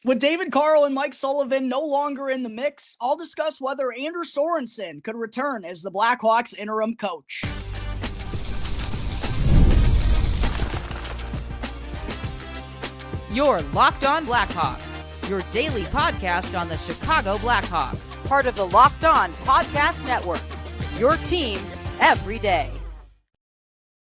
With David Carl and Mike Sullivan no longer in the mix, I'll discuss whether Anders Sorensen could return as the Blackhawks interim coach. You're Locked On Blackhawks, your daily podcast on the Chicago Blackhawks, part of the Locked On Podcast Network, your team every day.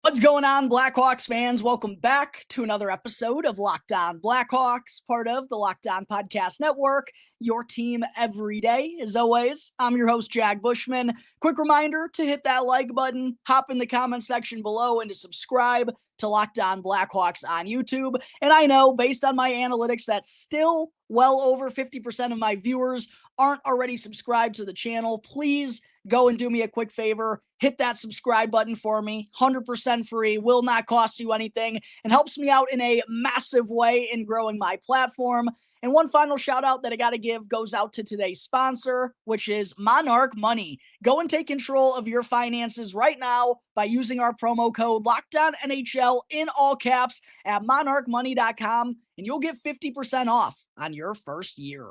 What's going on, Blackhawks fans? Welcome back to another episode of Locked On Blackhawks, part of the Locked On Podcast Network, your team every day. As always, I'm your host, Jack Bushman. Quick reminder to hit that like button, hop in the comment section below, and to subscribe to Locked On Blackhawks on YouTube. And I know, based on my analytics, that still well over 50% of my viewers aren't already subscribed to the channel. Please go and do me a quick favor. Hit that subscribe button for me. 100% free, will not cost you anything, and helps me out in a massive way in growing my platform. And one final shout out that I got to give goes out to today's sponsor, which is Monarch Money. Go and take control of your finances right now by using our promo code LOCKEDONNHL in all caps at monarchmoney.com, and you'll get 50% off on your first year.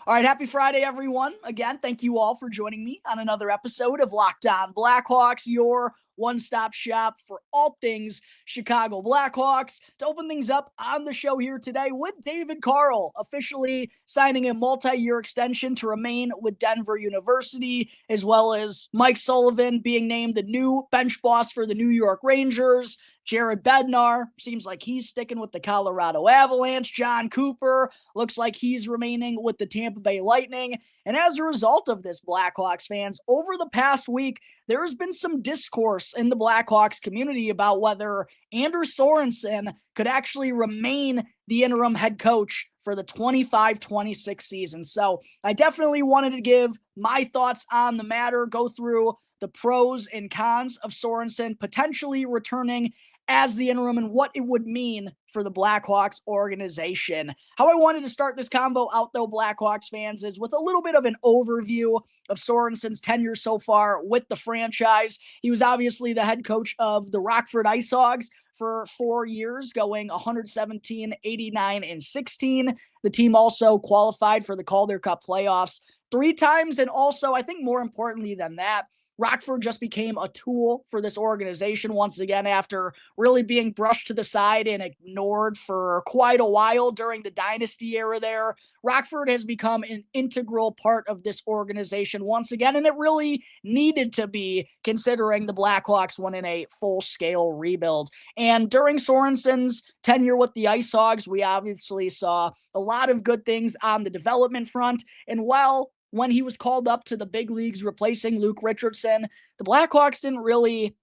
All right, happy Friday, everyone. Again, thank you all for joining me on another episode of Locked On Blackhawks, your one-stop shop for all things Chicago Blackhawks. To open things up on the show here today with David Carl, officially signing a multi-year extension to remain with Denver University, as well as Mike Sullivan being named the new bench boss for the New York Rangers. Jared Bednar seems like he's sticking with the Colorado Avalanche. John Cooper looks like he's remaining with the Tampa Bay Lightning. And as a result of this, Blackhawks fans, over the past week, there has been some discourse in the Blackhawks community about whether Anders Sorensen could actually remain the interim head coach for the 25-26 season. So I definitely wanted to give my thoughts on the matter, go through the pros and cons of Sorensen potentially returning as the interim and what it would mean for the Blackhawks organization. How I wanted to start this convo out, though, Blackhawks fans, is with a little bit of an overview of Sorensen's tenure so far with the franchise. He was obviously the head coach of the Rockford IceHogs for 4 years, going 117, 89, and 16. The team also qualified for the Calder Cup playoffs 3 times, and also, I think more importantly than that, Rockford just became a tool for this organization once again after really being brushed to the side and ignored for quite a while during the dynasty era there. Rockford has become an integral part of this organization once again, and it really needed to be considering the Blackhawks went in a full-scale rebuild. And during Sorensen's tenure with the IceHogs, we obviously saw a lot of good things on the development front, and while when he was called up to the big leagues replacing Luke Richardson, the Blackhawks didn't really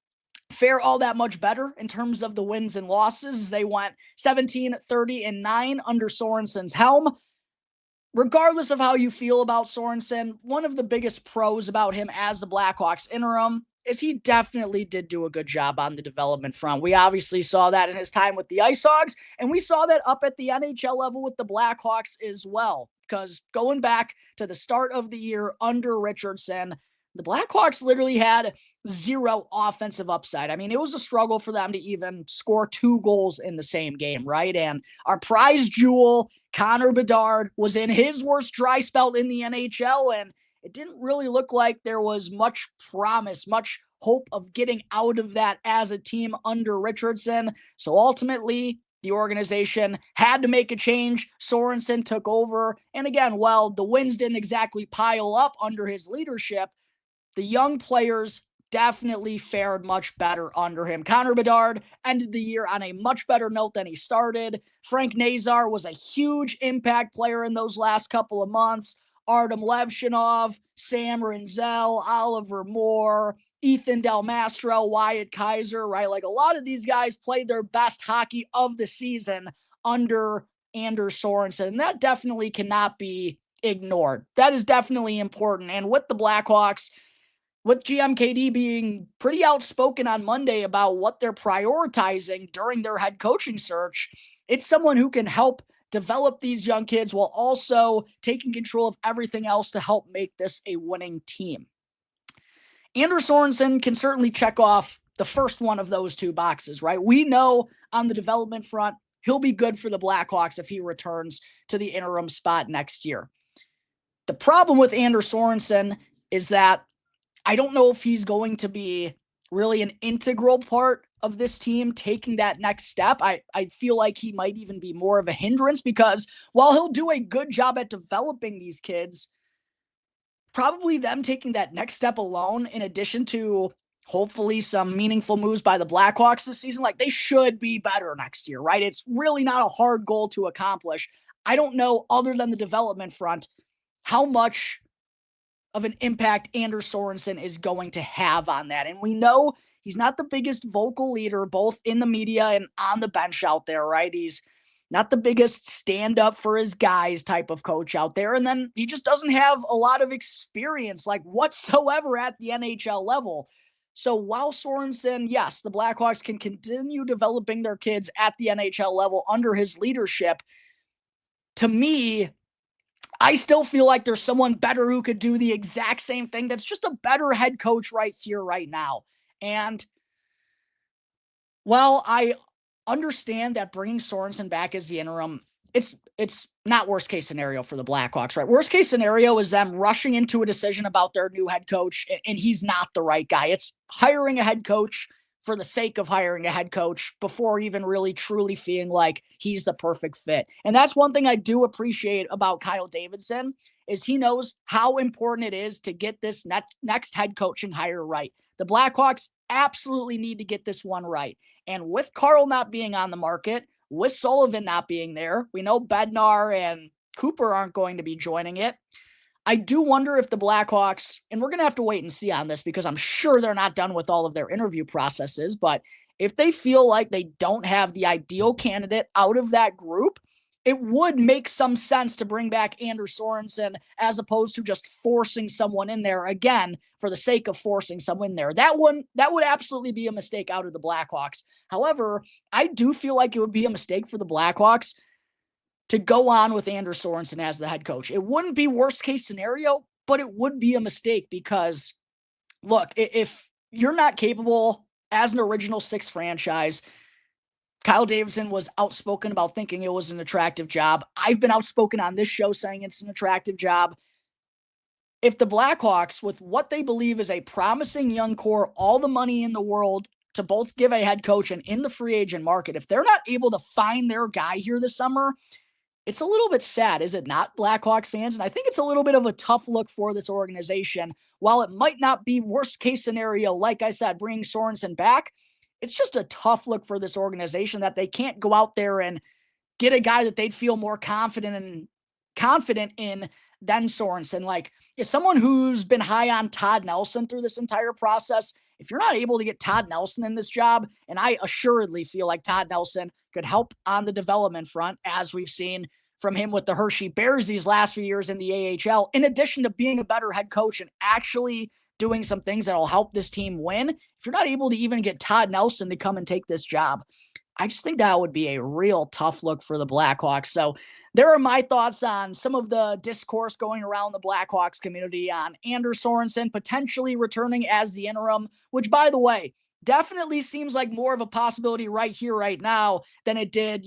fare all that much better in terms of the wins and losses. They went 17, 30, and 9 under Sorensen's helm. Regardless of how you feel about Sorensen, one of the biggest pros about him as the Blackhawks interim is he definitely did do a good job on the development front. We obviously saw that in his time with the IceHogs, and we saw that up at the NHL level with the Blackhawks as well. Because going back to the start of the year under Richardson, the Blackhawks literally had 0 offensive upside. I mean, it was a struggle for them to even score 2 goals in the same game, right? And our prize jewel, Connor Bedard, was in his worst dry spell in the NHL, and it didn't really look like there was much promise, much hope of getting out of that as a team under Richardson. So ultimately, the organization had to make a change. Sorensen took over. And again, while the wins didn't exactly pile up under his leadership, the young players definitely fared much better under him. Connor Bedard ended the year on a much better note than he started. Frank Nazar was a huge impact player in those last couple of months. Artem Levshinov, Sam Rinzel, Oliver Moore, Ethan Del Mastro, Wyatt Kaiser, right? Like a lot of these guys played their best hockey of the season under Anders Sorensen. And that definitely cannot be ignored. That is definitely important. And with the Blackhawks, with GMKD being pretty outspoken on Monday about what they're prioritizing during their head coaching search, it's someone who can help develop these young kids while also taking control of everything else to help make this a winning team. Anders Sorensen can certainly check off the first one of those 2 boxes, right? We know on the development front, he'll be good for the Blackhawks if he returns to the interim spot next year. The problem with Anders Sorensen is that I don't know if he's going to be really an integral part of this team taking that next step. I feel like he might even be more of a hindrance because while he'll do a good job at developing these kids, probably them taking that next step alone, in addition to hopefully some meaningful moves by the Blackhawks this season, like they should be better next year, right? It's really not a hard goal to accomplish. I don't know, other than the development front, how much of an impact Anders Sorensen is going to have on that. And we know he's not the biggest vocal leader, both in the media and on the bench out there, right? He's not the biggest stand up for his guys type of coach out there. And then he just doesn't have a lot of experience, like whatsoever, at the NHL level. So while Sorensen, yes, the Blackhawks can continue developing their kids at the NHL level under his leadership, to me, I still feel like there's someone better who could do the exact same thing that's just a better head coach right here, right now. And while I understand that bringing Sorensen back as the interim, it's not worst case scenario for the Blackhawks, right? Worst case scenario is them rushing into a decision about their new head coach, and he's not the right guy. It's hiring a head coach for the sake of hiring a head coach before even really truly feeling like he's the perfect fit. And that's one thing I do appreciate about Kyle Davidson is he knows how important it is to get this next head coaching hire right. The Blackhawks absolutely need to get this one right. And with Carl not being on the market, with Sullivan not being there, we know Bednar and Cooper aren't going to be joining it. I do wonder if the Blackhawks, and we're going to have to wait and see on this because I'm sure they're not done with all of their interview processes, but if they feel like they don't have the ideal candidate out of that group, it would make some sense to bring back Anders Sorensen as opposed to just forcing someone in there again for the sake of forcing someone in there. That would absolutely be a mistake out of the Blackhawks. However, I do feel like it would be a mistake for the Blackhawks to go on with Anders Sorensen as the head coach. It wouldn't be worst case scenario, but it would be a mistake because, look, if you're not capable as an original six franchise, Kyle Davidson was outspoken about thinking it was an attractive job. I've been outspoken on this show saying it's an attractive job. If the Blackhawks, with what they believe is a promising young core, all the money in the world to both give a head coach and in the free agent market, if they're not able to find their guy here this summer, it's a little bit sad, is it not, Blackhawks fans? And I think it's a little bit of a tough look for this organization. While it might not be worst case scenario, like I said, bringing Sorensen back, it's just a tough look for this organization that they can't go out there and get a guy that they'd feel more confident in than Sorensen. Like, as someone who's been high on Todd Nelson through this entire process, if you're not able to get Todd Nelson in this job, and I assuredly feel like Todd Nelson could help on the development front, as we've seen from him with the Hershey Bears these last few years in the AHL, in addition to being a better head coach and actually doing some things that'll help this team win, if you're not able to even get Todd Nelson to come and take this job, I just think that would be a real tough look for the Blackhawks. So there are my thoughts on some of the discourse going around the Blackhawks community on Anders Sorensen potentially returning as the interim, which, by the way, definitely seems like more of a possibility right here, right now than it did,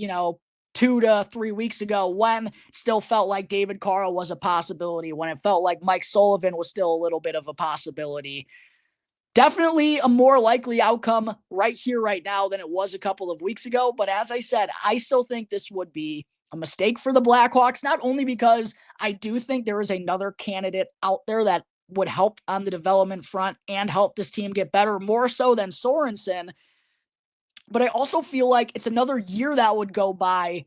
2 to 3 weeks ago when it still felt like David Carl was a possibility, when it felt like Mike Sullivan was still a little bit of a possibility. Definitely a more likely outcome right here, right now than it was a couple of weeks ago. But as I said, I still think this would be a mistake for the Blackhawks, not only because I do think there is another candidate out there that would help on the development front and help this team get better, more so than Sorensen, but I also feel like it's another year that would go by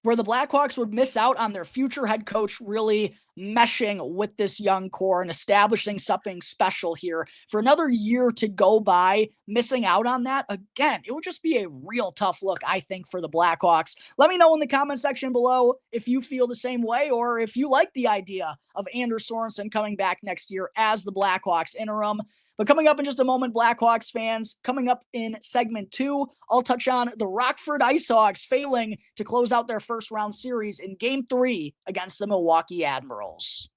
where the Blackhawks would miss out on their future head coach really meshing with this young core and establishing something special here. For another year to go by, missing out on that, again, it would just be a real tough look, I think, for the Blackhawks. Let me know in the comment section below if you feel the same way or if you like the idea of Anders Sorensen coming back next year as the Blackhawks interim. But coming up in just a moment, Blackhawks fans, coming up in segment 2, I'll touch on the Rockford IceHogs failing to close out their first round series in Game 3 against the Milwaukee Admirals.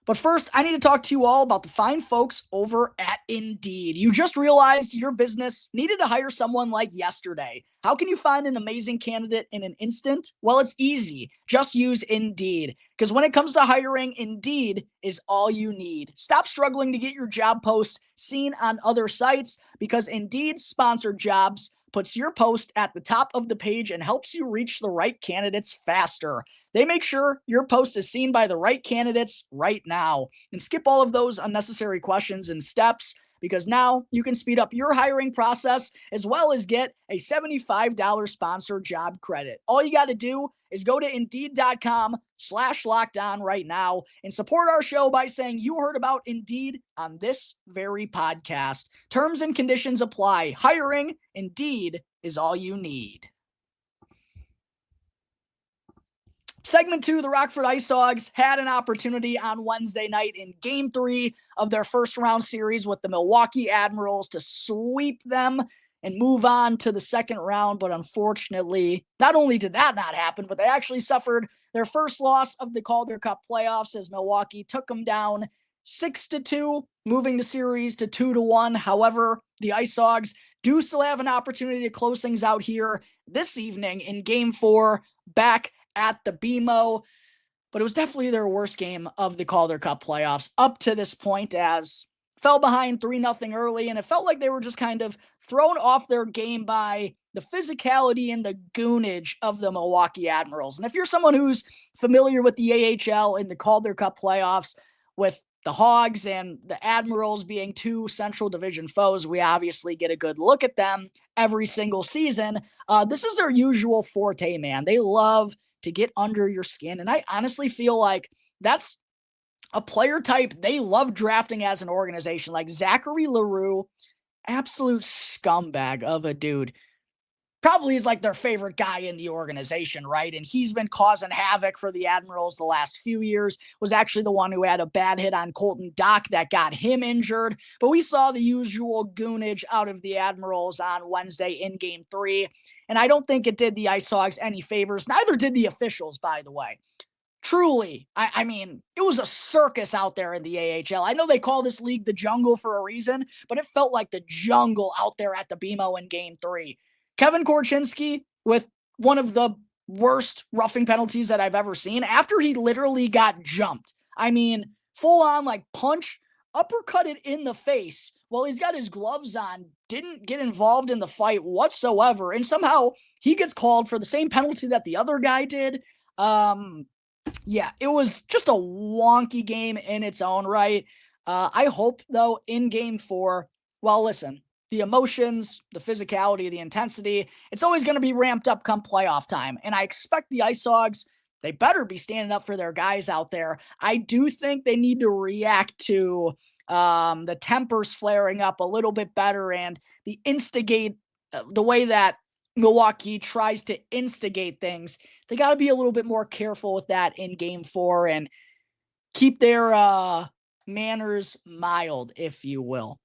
But first, I need to talk to you all about the fine folks over at Indeed. You just realized your business needed to hire someone like yesterday. How can you find an amazing candidate in an instant? Well, it's easy. Just use Indeed. Because when it comes to hiring, Indeed is all you need. Stop struggling to get your job post seen on other sites, because Indeed's sponsored jobs puts your post at the top of the page and helps you reach the right candidates faster. They make sure your post is seen by the right candidates right now. And skip all of those unnecessary questions and steps, because now you can speed up your hiring process as well as get a $75 sponsored job credit. All you got to do is go to Indeed.com/lockedon right now and support our show by saying you heard about Indeed on this very podcast. Terms and conditions apply. Hiring, Indeed is all you need. Segment 2, the Rockford IceHogs had an opportunity on Wednesday night in Game 3 of their first-round series with the Milwaukee Admirals to sweep them and move on to the second round, but unfortunately, not only did that not happen, but they actually suffered their first loss of the Calder Cup playoffs as Milwaukee took them down 6-2, moving the series to 2-1. However, the IceHogs do still have an opportunity to close things out here this evening in Game 4 back at the BMO, but it was definitely their worst game of the Calder Cup playoffs up to this point, as fell behind 3-0 early, and it felt like they were just kind of thrown off their game by the physicality and the goonage of the Milwaukee Admirals. And if you're someone who's familiar with the AHL and the Calder Cup playoffs, with the Hogs and the Admirals being two Central Division foes, we obviously get a good look at them every single season. This is their usual forte, man. They love to get under your skin. And I honestly feel like that's a player type they love drafting as an organization. Like Zachary LaRue, absolute scumbag of a dude. Probably is like their favorite guy in the organization, right? And he's been causing havoc for the Admirals the last few years. Was actually the one who had a bad hit on Colton Dock that got him injured. But we saw the usual goonage out of the Admirals on Wednesday in Game 3. And I don't think it did the IceHogs any favors. Neither did the officials, by the way. Truly, I mean, it was a circus out there in the AHL. I know they call this league the jungle for a reason, but it felt like the jungle out there at the BMO in Game 3. Kevin Korchinski with one of the worst roughing penalties that I've ever seen after he literally got jumped. I mean, full on like punch, uppercutted in the face while he's got his gloves on, didn't get involved in the fight whatsoever. And somehow he gets called for the same penalty that the other guy did. Yeah, it was just a wonky game in its own right. I hope, though, in Game 4, well, listen, the emotions, the physicality, the intensity, it's always going to be ramped up come playoff time. And I expect the IceHogs, they better be standing up for their guys out there. I do think they need to react to the tempers flaring up a little bit better and the way that Milwaukee tries to instigate things. They got to be a little bit more careful with that in Game 4 and keep their manners mild, if you will.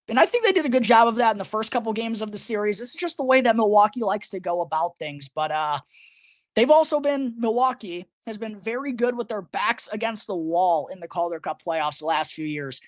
And I think they did a good job of that in the first couple games of the series. This is just the way that Milwaukee likes to go about things. But Milwaukee has been very good with their backs against the wall in the Calder Cup playoffs the last few years.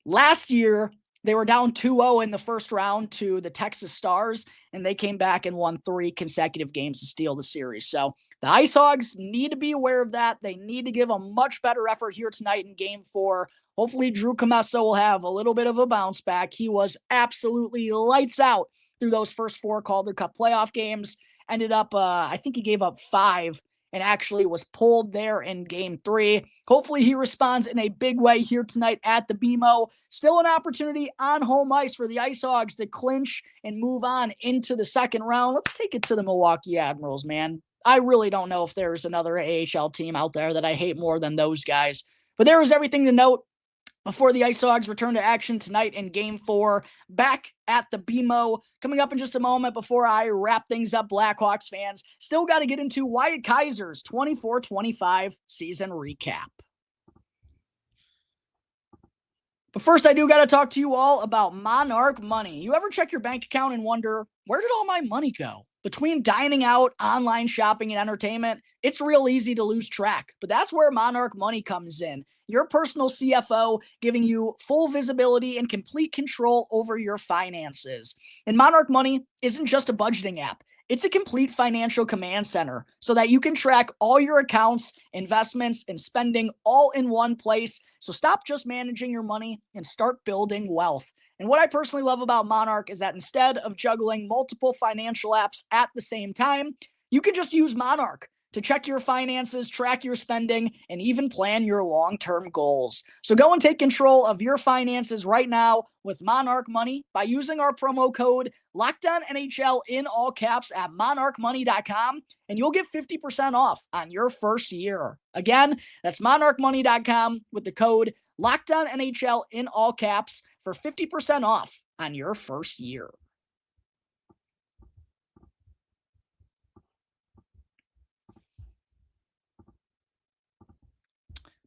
Last year, they were down 2-0 in the first round to the Texas Stars, and they came back and won 3 consecutive games to steal the series. So the IceHogs need to be aware of that. They need to give a much better effort here tonight in Game 4. Hopefully, Drew Commesso will have a little bit of a bounce back. He was absolutely lights out through those first 4 Calder Cup playoff games. Ended up, I think he gave up 5 and actually was pulled there in Game 3. Hopefully, he responds in a big way here tonight at the BMO. Still an opportunity on home ice for the IceHogs to clinch and move on into the second round. Let's take it to the Milwaukee Admirals, man. I really don't know if there's another AHL team out there that I hate more than those guys. But there is everything to note before the IceHogs return to action tonight in Game 4, back at the BMO. Coming up in just a moment before I wrap things up, Blackhawks fans, still got to get into Wyatt Kaiser's 24-25 season recap. But first, I do got to talk to you all about Monarch Money. You ever check your bank account and wonder, where did all my money go? Between dining out, online shopping, and entertainment, it's real easy to lose track. But that's where Monarch Money comes in. Your personal CFO giving you full visibility and complete control over your finances. And Monarch Money isn't just a budgeting app. It's a complete financial command center so that you can track all your accounts, investments, and spending all in one place. So stop just managing your money and start building wealth. And what I personally love about Monarch is that instead of juggling multiple financial apps at the same time, you can just use Monarch to check your finances, track your spending, and even plan your long-term goals. So go and take control of your finances right now with Monarch Money by using our promo code LOCKEDONNHL in all caps at monarchmoney.com, and you'll get 50% off on your first year. Again, that's monarchmoney.com with the code LOCKEDONNHL in all caps for 50% off on your first year.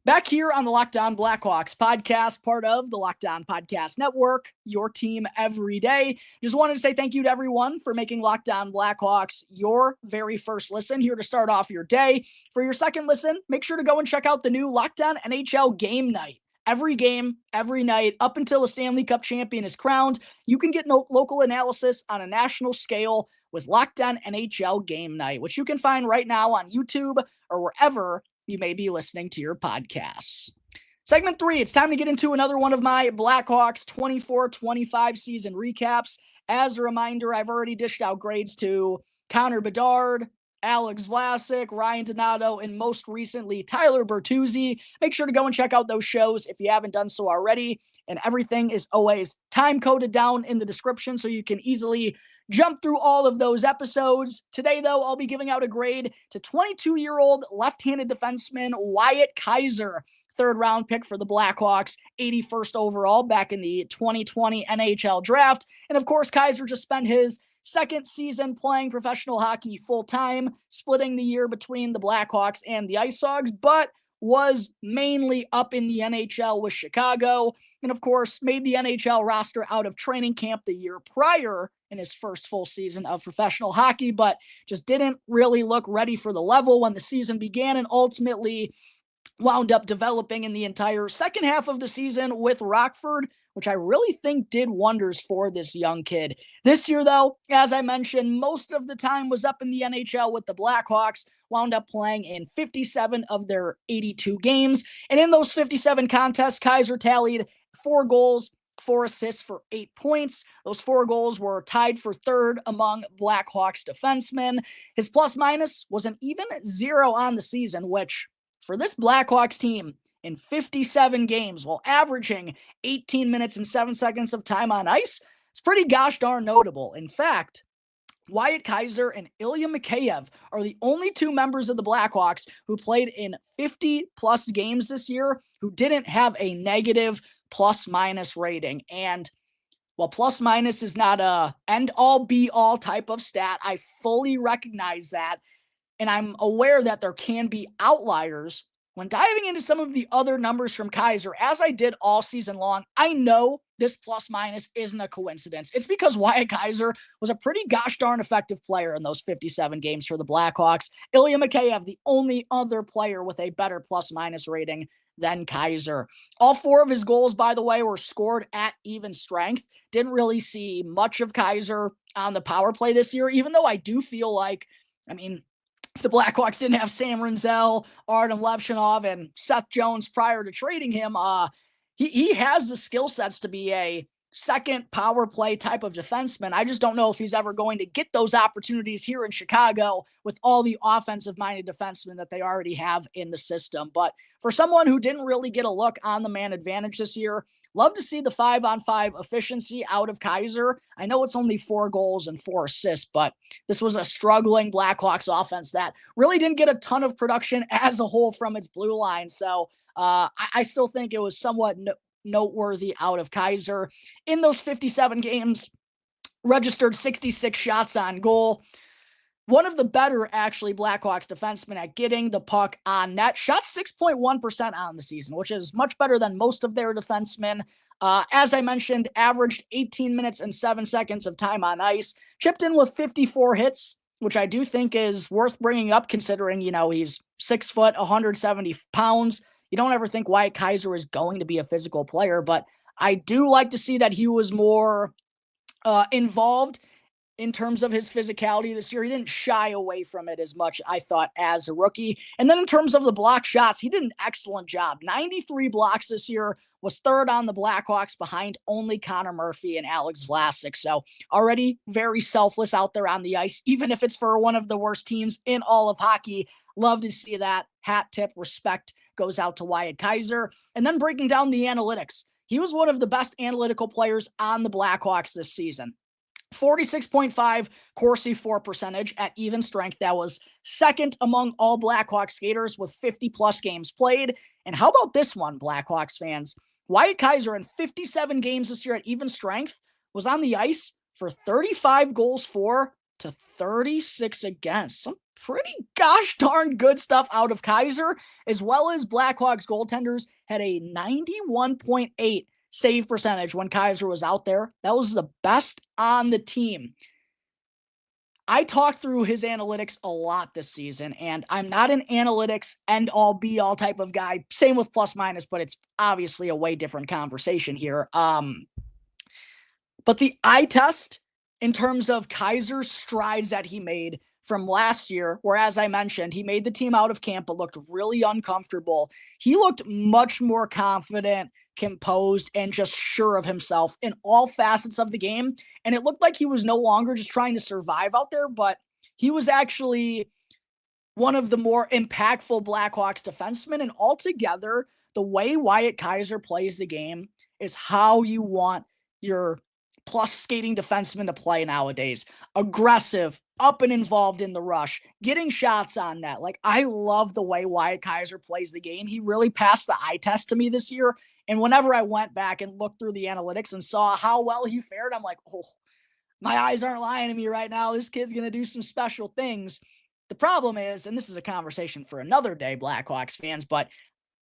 Back here on the Locked On Blackhawks podcast, part of the Locked On Podcast Network, your team every day. Just wanted to say thank you to everyone for making Locked On Blackhawks your very first listen here to start off your day. For your second listen, make sure to go and check out the new Locked On NHL Game Night. Every game, every night, up until a Stanley Cup champion is crowned, you can get local analysis on a national scale with Locked On NHL Game Night, which you can find right now on YouTube or wherever you may be listening to your podcasts. Segment 3, it's time to get into another one of my Blackhawks 24-25 season recaps. As a reminder, I've already dished out grades to Connor Bedard, Alex Vlasic, Ryan Donato, and most recently, Tyler Bertuzzi. Make sure to go and check out those shows if you haven't done so already. And everything is always time-coded down in the description so you can easily jump through all of those episodes. Today, though, I'll be giving out a grade to 22-year-old left-handed defenseman Wyatt Kaiser, third-round pick for the Blackhawks, 81st overall back in the 2020 NHL draft. And, of course, Kaiser just spent his second season playing professional hockey full-time, splitting the year between the Blackhawks and the IceHogs, but was mainly up in the NHL with Chicago, and of course made the NHL roster out of training camp the year prior in his first full season of professional hockey, but just didn't really look ready for the level when the season began, and ultimately wound up developing in the entire second half of the season with Rockford, which I really think did wonders for this young kid. This year, though, as I mentioned, most of the time was up in the NHL with the Blackhawks, wound up playing in 57 of their 82 games. And in those 57 contests, Kaiser tallied 4 goals, 4 assists for 8 points. Those 4 goals were tied for third among Blackhawks defensemen. His plus-minus was an even 0 on the season, which for this Blackhawks team in 57 games while averaging 18 minutes and 7 seconds of time on ice, it's pretty gosh darn notable. In fact, Wyatt Kaiser and Ilya Mikheyev are the only 2 members of the Blackhawks who played in 50-plus games this year who didn't have a negative plus-minus rating. And while plus-minus is not a end-all, be-all type of stat, I fully recognize that. And I'm aware that there can be outliers. When diving into some of the other numbers from Kaiser, as I did all season long, I know this plus-minus isn't a coincidence. It's because Wyatt Kaiser was a pretty gosh darn effective player in those 57 games for the Blackhawks. Ilya Mikheyev, the only other player with a better plus-minus rating than Kaiser. All 4 of his goals, by the way, were scored at even strength. Didn't really see much of Kaiser on the power play this year, even though I do feel like, if the Blackhawks didn't have Sam Rinzel, Artem Levshinov, and Seth Jones prior to trading him, he has the skill sets to be a second power play type of defenseman. I just don't know if he's ever going to get those opportunities here in Chicago with all the offensive-minded defensemen that they already have in the system. But for someone who didn't really get a look on the man advantage this year, love to see the 5-on-5 efficiency out of Kaiser. I know it's only 4 goals and 4 assists, but this was a struggling Blackhawks offense that really didn't get a ton of production as a whole from its blue line. So I still think it was somewhat noteworthy out of Kaiser. In those 57 games, registered 66 shots on goal. One of the better, actually, Blackhawks defensemen at getting the puck on net. Shot 6.1% on the season, which is much better than most of their defensemen. As I mentioned, averaged 18 minutes and 7 seconds of time on ice. Chipped in with 54 hits, which I do think is worth bringing up considering, he's 6 foot, 170 pounds. You don't ever think Wyatt Kaiser is going to be a physical player, but I do like to see that he was more involved in terms of his physicality this year. He didn't shy away from it as much, I thought, as a rookie. And then in terms of the block shots, he did an excellent job. 93 blocks this year, was third on the Blackhawks behind only Connor Murphy and Alex Vlasic. So already very selfless out there on the ice, even if it's for one of the worst teams in all of hockey. Love to see that. Hat tip, respect goes out to Wyatt Kaiser. And then breaking down the analytics. He was one of the best analytical players on the Blackhawks this season. 46.5 Corsi for percentage at even strength. That was second among all Blackhawks skaters with 50-plus games played. And how about this one, Blackhawks fans? Wyatt Kaiser in 57 games this year at even strength was on the ice for 35 goals for to 36 against. Some pretty gosh darn good stuff out of Kaiser, as well as Blackhawks goaltenders had a 91.8 save percentage when Kaiser was out there. That was the best on the team. I talked through his analytics a lot this season, and I'm not an analytics end-all be-all type of guy. Same with plus-minus, but it's obviously a way different conversation here. But the eye test in terms of Kaiser's strides that he made from last year, where, as I mentioned, he made the team out of camp but looked really uncomfortable. He looked much more confident, composed, and just sure of himself in all facets of the game. And it looked like he was no longer just trying to survive out there, but he was actually one of the more impactful Blackhawks defensemen. And altogether, the way Wyatt Kaiser plays the game is how you want your plus skating defenseman to play nowadays. Aggressive, up and involved in the rush, getting shots on net. Like, I love the way Wyatt Kaiser plays the game. He really passed the eye test to me this year. And whenever I went back and looked through the analytics and saw how well he fared, I'm like, oh, my eyes aren't lying to me right now. This kid's going to do some special things. The problem is, and this is a conversation for another day, Blackhawks fans, but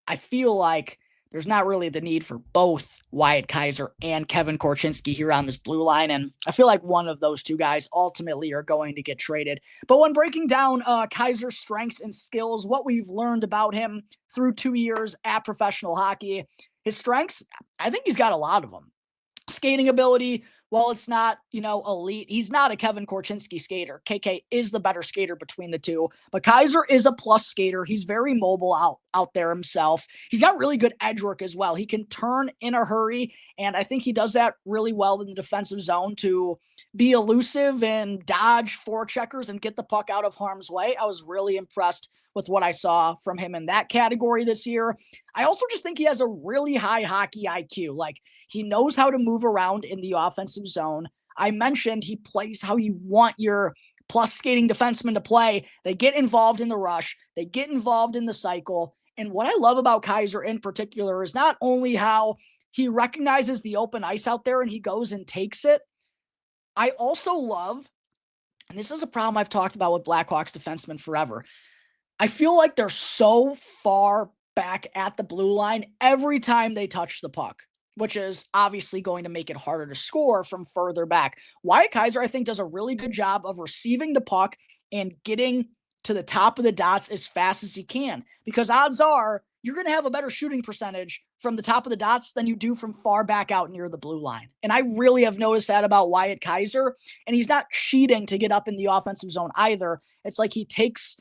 I feel like there's not really the need for both Wyatt Kaiser and Kevin Korchinski here on this blue line. And I feel like one of those two guys ultimately are going to get traded. But when breaking down Kaiser's strengths and skills, what we've learned about him through 2 years at professional hockey, his strengths, I think he's got a lot of them. Skating ability, while it's not, elite, he's not a Kevin Korchinski skater. KK is the better skater between the two, but Kaiser is a plus skater. He's very mobile out there himself. He's got really good edge work as well. He can turn in a hurry, and I think he does that really well in the defensive zone to be elusive and dodge forecheckers and get the puck out of harm's way. I was really impressed with what I saw from him in that category this year. I also just think he has a really high hockey IQ. Like, he knows how to move around in the offensive zone. I mentioned he plays how you want your plus skating defenseman to play. They get involved in the rush. They get involved in the cycle. And what I love about Kaiser in particular is not only how he recognizes the open ice out there and he goes and takes it. I also love, and this is a problem I've talked about with Blackhawks defensemen forever, I feel like they're so far back at the blue line every time they touch the puck, which is obviously going to make it harder to score from further back. Wyatt Kaiser, I think, does a really good job of receiving the puck and getting to the top of the dots as fast as he can, because odds are you're going to have a better shooting percentage from the top of the dots than you do from far back out near the blue line. And I really have noticed that about Wyatt Kaiser, and he's not cheating to get up in the offensive zone either. It's like he takes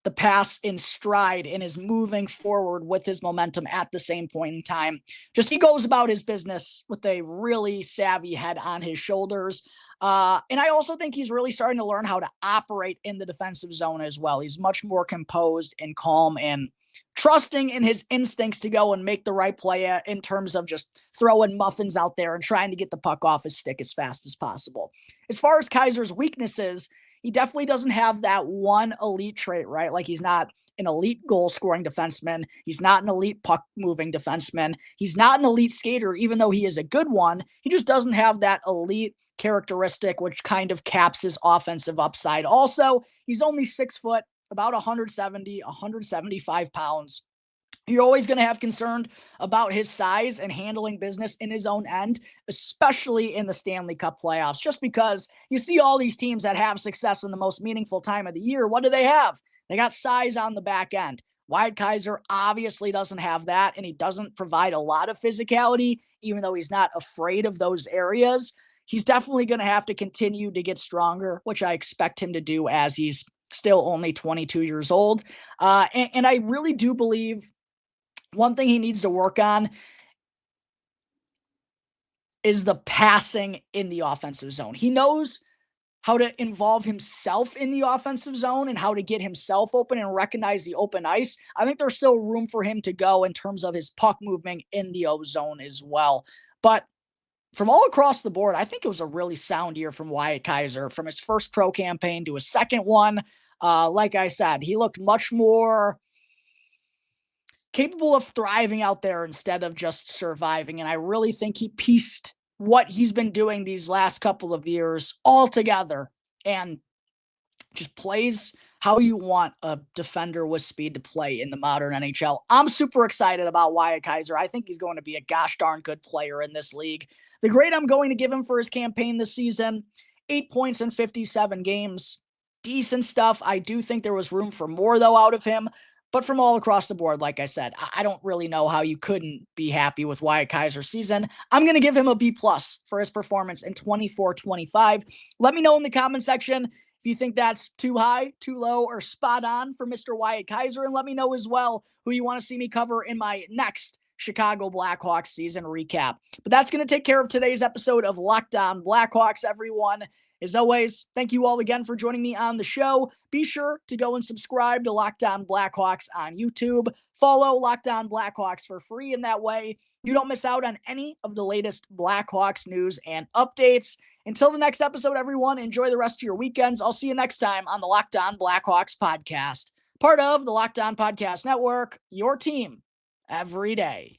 the pass in stride and is moving forward with his momentum at the same point in time. Just he goes about his business with a really savvy head on his shoulders. And I also think he's really starting to learn how to operate in the defensive zone as well. He's much more composed and calm and trusting in his instincts to go and make the right play in terms of just throwing muffins out there and trying to get the puck off his stick as fast as possible. As far as Kaiser's weaknesses, he definitely doesn't have that one elite trait, right? Like, he's not an elite goal-scoring defenseman. He's not an elite puck-moving defenseman. He's not an elite skater, even though he is a good one. He just doesn't have that elite characteristic, which kind of caps his offensive upside. Also, he's only 6 foot, about 175 pounds. You're always going to have concern about his size and handling business in his own end, especially in the Stanley Cup playoffs, just because you see all these teams that have success in the most meaningful time of the year. What do they have? They got size on the back end. Wyatt Kaiser obviously doesn't have that, and he doesn't provide a lot of physicality, even though he's not afraid of those areas. He's definitely going to have to continue to get stronger, which I expect him to do as he's still only 22 years old. And I really do believe one thing he needs to work on is the passing in the offensive zone. He knows how to involve himself in the offensive zone and how to get himself open and recognize the open ice. I think there's still room for him to go in terms of his puck movement in the O zone as well. But from all across the board, I think it was a really sound year from Wyatt Kaiser, from his first pro campaign to his second one. Like I said, he looked much more capable of thriving out there instead of just surviving. And I really think he pieced what he's been doing these last couple of years all together and just plays how you want a defender with speed to play in the modern NHL. I'm super excited about Wyatt Kaiser. I think he's going to be a gosh darn good player in this league. The grade I'm going to give him for his campaign this season, 8 points in 57 games. Decent stuff. I do think there was room for more, though, out of him. But from all across the board, like I said, I don't really know how you couldn't be happy with Wyatt Kaiser's season. I'm going to give him a B+ for his performance in 24-25. Let me know in the comment section if you think that's too high, too low, or spot on for Mr. Wyatt Kaiser. And let me know as well who you want to see me cover in my next Chicago Blackhawks season recap. But that's going to take care of today's episode of Locked On Blackhawks, everyone. As always, thank you all again for joining me on the show. Be sure to go and subscribe to Locked On Blackhawks on YouTube. Follow Locked On Blackhawks for free, in that way you don't miss out on any of the latest Blackhawks news and updates. Until the next episode, everyone, enjoy the rest of your weekends. I'll see you next time on the Locked On Blackhawks podcast, part of the Locked On Podcast Network, your team every day.